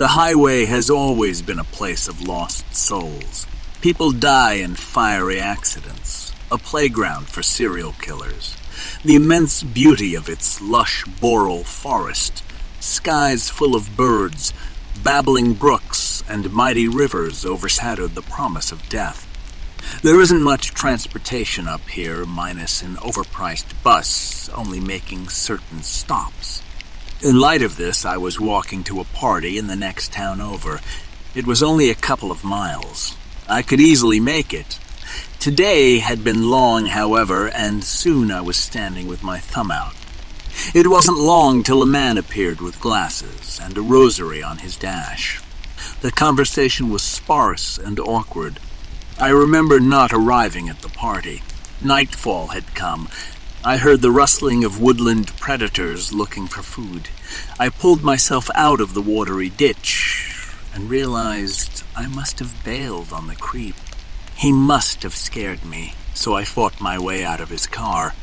The highway has always been a place of lost souls. People die in fiery accidents, a playground for serial killers. The immense beauty of its lush boreal forest, skies full of birds, babbling brooks, and mighty rivers overshadowed the promise of death. There isn't much transportation up here, minus an overpriced bus, only making certain stops. In light of this, I was walking to a party in the next town over. It was only a couple of miles. I could easily make it. Today had been long, however, and soon I was standing with my thumb out. It wasn't long till a man appeared with glasses and a rosary on his dash. The conversation was sparse and awkward. I remember not arriving at the party. Nightfall had come. I heard the rustling of woodland predators looking for food. I pulled myself out of the watery ditch and realized I must have bailed on the creep. He must have scared me, so I fought my way out of his car.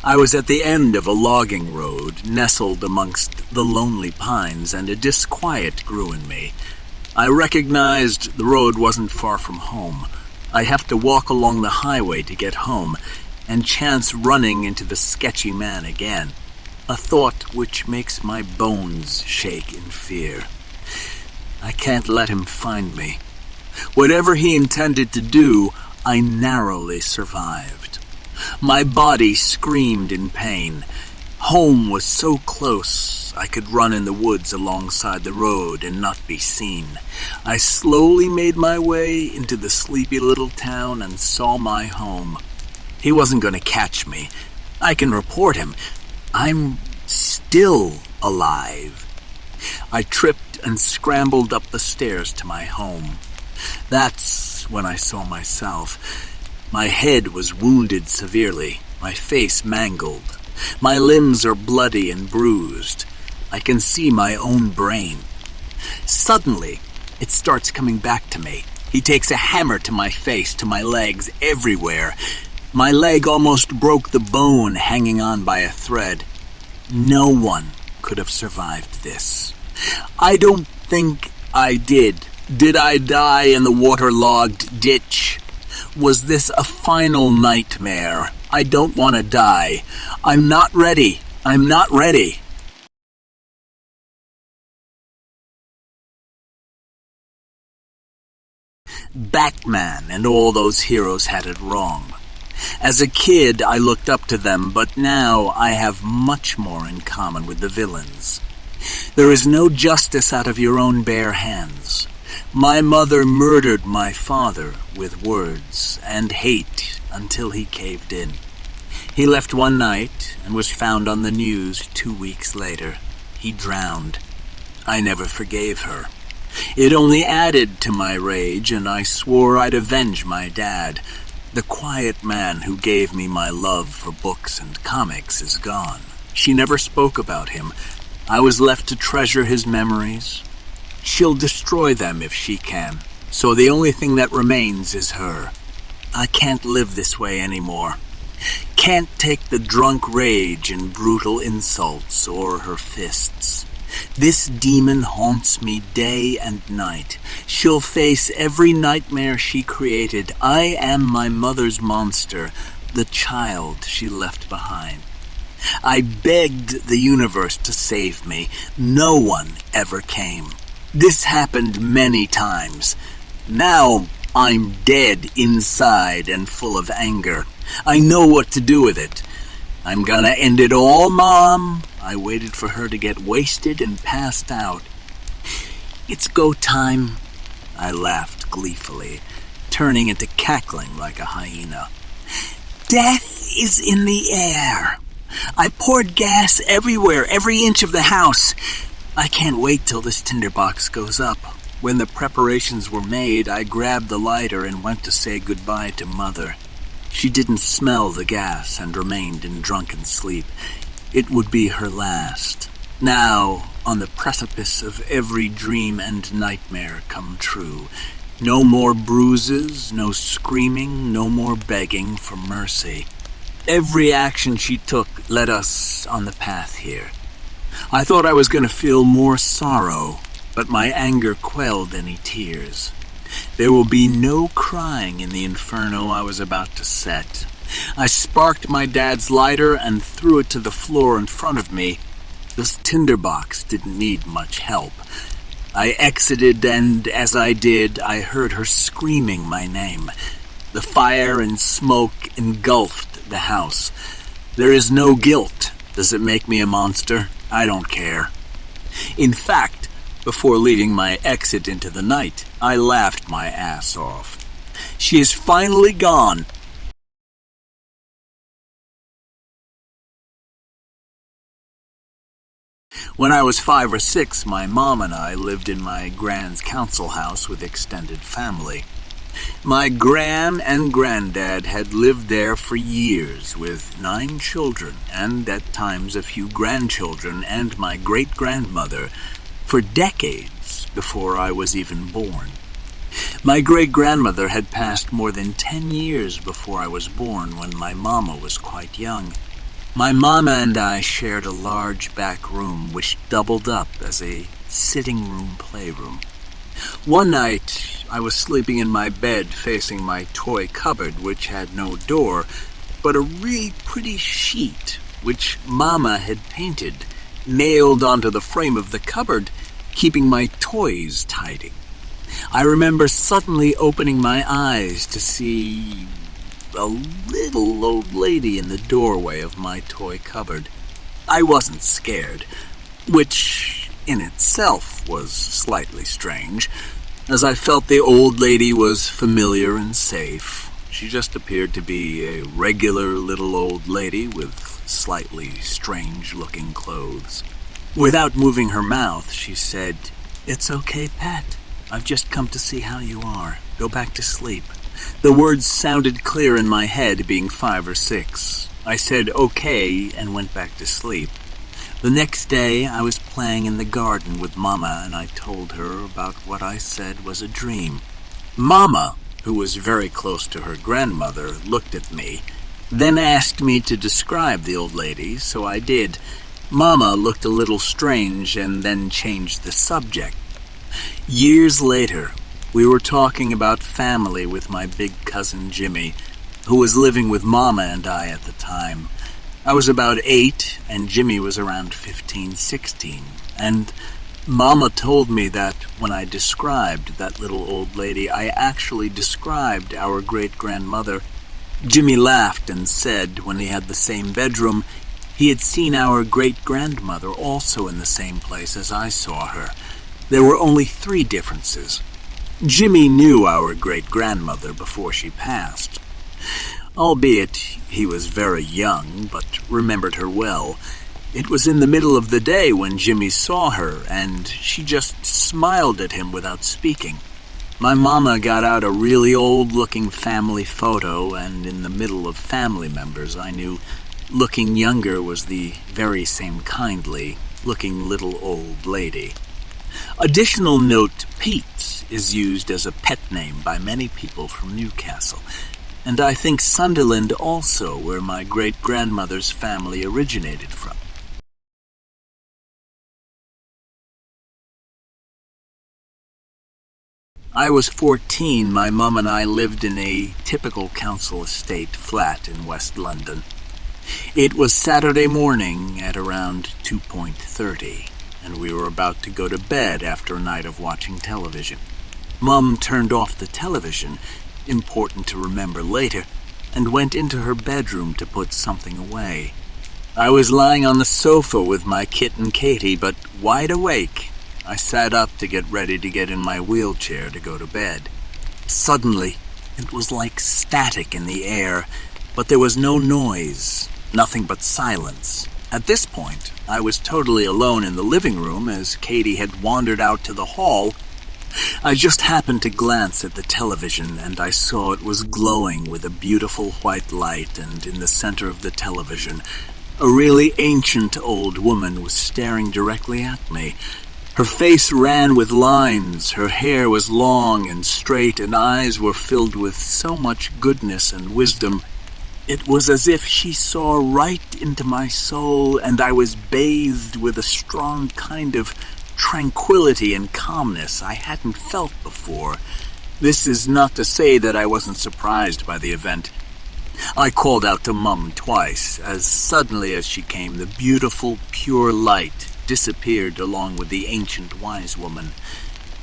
I was at the end of a logging road, nestled amongst the lonely pines, and a disquiet grew in me. I recognized the road wasn't far from home. I have to walk along the highway to get home, and chance running into the sketchy man again. A thought which makes my bones shake in fear. I can't let him find me. Whatever he intended to do, I narrowly survived. My body screamed in pain. Home was so close, I could run in the woods alongside the road and not be seen. I slowly made my way into the sleepy little town and saw my home. He wasn't going to catch me. I can report him. I'm still alive. I tripped and scrambled up the stairs to my home. That's when I saw myself. My head was wounded severely, my face mangled. My limbs are bloody and bruised. I can see my own brain. Suddenly, it starts coming back to me. He takes a hammer to my face, to my legs, everywhere. My leg almost broke the bone hanging on by a thread. No one could have survived this. I don't think I did. Did I die in the waterlogged ditch? Was this a final nightmare? I don't want to die. I'm not ready. I'm not ready. Batman and all those heroes had it wrong. As a kid, I looked up to them, but now I have much more in common with the villains. There is no justice out of your own bare hands. My mother murdered my father with words and hate until he caved in. He left one night and was found on the news 2 weeks later. He drowned. I never forgave her. It only added to my rage, and I swore I'd avenge my dad. The quiet man who gave me my love for books and comics is gone. She never spoke about him. I was left to treasure his memories. She'll destroy them if she can, so the only thing that remains is her. I can't live this way anymore. Can't take the drunk rage and brutal insults or her fists. This demon haunts me day and night. She'll face every nightmare she created. I am my mother's monster, the child she left behind. I begged the universe to save me. No one ever came. This happened many times. Now I'm dead inside and full of anger. I know what to do with it. I'm gonna end it all, Mom. I waited for her to get wasted and passed out. It's go time. I laughed gleefully, turning into cackling like a hyena. Death is in the air. I poured gas everywhere, every inch of the house. I can't wait till this tinderbox goes up. When the preparations were made, I grabbed the lighter and went to say goodbye to Mother. She didn't smell the gas and remained in drunken sleep. It would be her last. Now, on the precipice of every dream and nightmare come true. No more bruises, no screaming, no more begging for mercy. Every action she took led us on the path here. I thought I was going to feel more sorrow, but my anger quelled any tears. There will be no crying in the inferno I was about to set. I sparked my dad's lighter and threw it to the floor in front of me. This tinderbox didn't need much help. I exited, and as I did, I heard her screaming my name. The fire and smoke engulfed the house. There is no guilt. Does it make me a monster? I don't care. In fact, before leaving my exit into the night, I laughed my ass off. She is finally gone. When I was 5 or 6, my mom and I lived in my grand's council house with extended family. My gran and granddad had lived there for years with 9 children and at times a few grandchildren and my great-grandmother for decades before I was even born. My great-grandmother had passed more than 10 years before I was born when my mama was quite young. My mama and I shared a large back room which doubled up as a sitting room playroom. One night, I was sleeping in my bed facing my toy cupboard, which had no door, but a really pretty sheet, which Mama had painted, nailed onto the frame of the cupboard, keeping my toys tidy. I remember suddenly opening my eyes to see a little old lady in the doorway of my toy cupboard. I wasn't scared, which in itself was slightly strange, as I felt the old lady was familiar and safe. She just appeared to be a regular little old lady with slightly strange-looking clothes. Without moving her mouth, she said, "It's okay, Pat. I've just come to see how you are. Go back to sleep." The words sounded clear in my head, being 5 or 6. I said okay and went back to sleep. The next day, I was playing in the garden with Mama, and I told her about what I said was a dream. Mama, who was very close to her grandmother, looked at me, then asked me to describe the old lady, so I did. Mama looked a little strange and then changed the subject. Years later, we were talking about family with my big cousin Jimmy, who was living with Mama and I at the time. I was about 8, and Jimmy was around 15, 16, and Mama told me that when I described that little old lady, I actually described our great-grandmother. Jimmy laughed and said when he had the same bedroom, he had seen our great-grandmother also in the same place as I saw her. There were only 3 differences. Jimmy knew our great-grandmother before she passed. Albeit he was very young, but remembered her well. It was in the middle of the day when Jimmy saw her, and she just smiled at him without speaking. My mama got out a really old-looking family photo, and in the middle of family members, I knew looking younger was the very same kindly-looking little old lady. Additional note, Pete is used as a pet name by many people from Newcastle, and I think Sunderland also, where my great-grandmother's family originated from. I was 14. My mum and I lived in a typical council estate flat in West London. It was Saturday morning at around 2:30, and we were about to go to bed after a night of watching television. Mum turned off the television, important to remember later, and went into her bedroom to put something away. I was lying on the sofa with my kitten Katie, but wide awake. I sat up to get ready to get in my wheelchair to go to bed. Suddenly, it was like static in the air, but there was no noise, nothing but silence. At this point, I was totally alone in the living room as Katie had wandered out to the hall. I just happened to glance at the television, and I saw it was glowing with a beautiful white light, and in the center of the television, a really ancient old woman was staring directly at me. Her face ran with lines, her hair was long and straight, and eyes were filled with so much goodness and wisdom. It was as if she saw right into my soul, and I was bathed with a strong kind of tranquility and calmness I hadn't felt before. This is not to say that I wasn't surprised by the event. I called out to Mum twice. As suddenly as she came, the beautiful, pure light disappeared along with the ancient wise woman.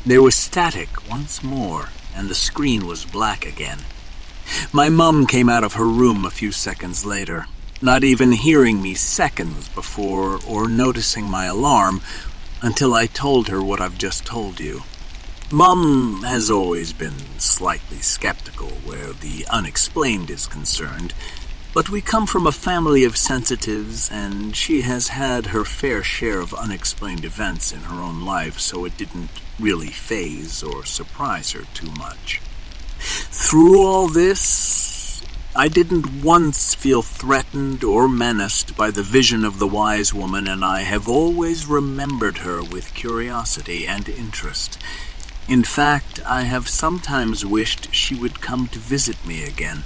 There was static once more, and the screen was black again. My mum came out of her room a few seconds later, not even hearing me seconds before or noticing my alarm until I told her what I've just told you. Mum has always been slightly skeptical where the unexplained is concerned, but we come from a family of sensitives, and she has had her fair share of unexplained events in her own life, so it didn't really faze or surprise her too much. Through all this, I didn't once feel threatened or menaced by the vision of the wise woman, and I have always remembered her with curiosity and interest. In fact, I have sometimes wished she would come to visit me again.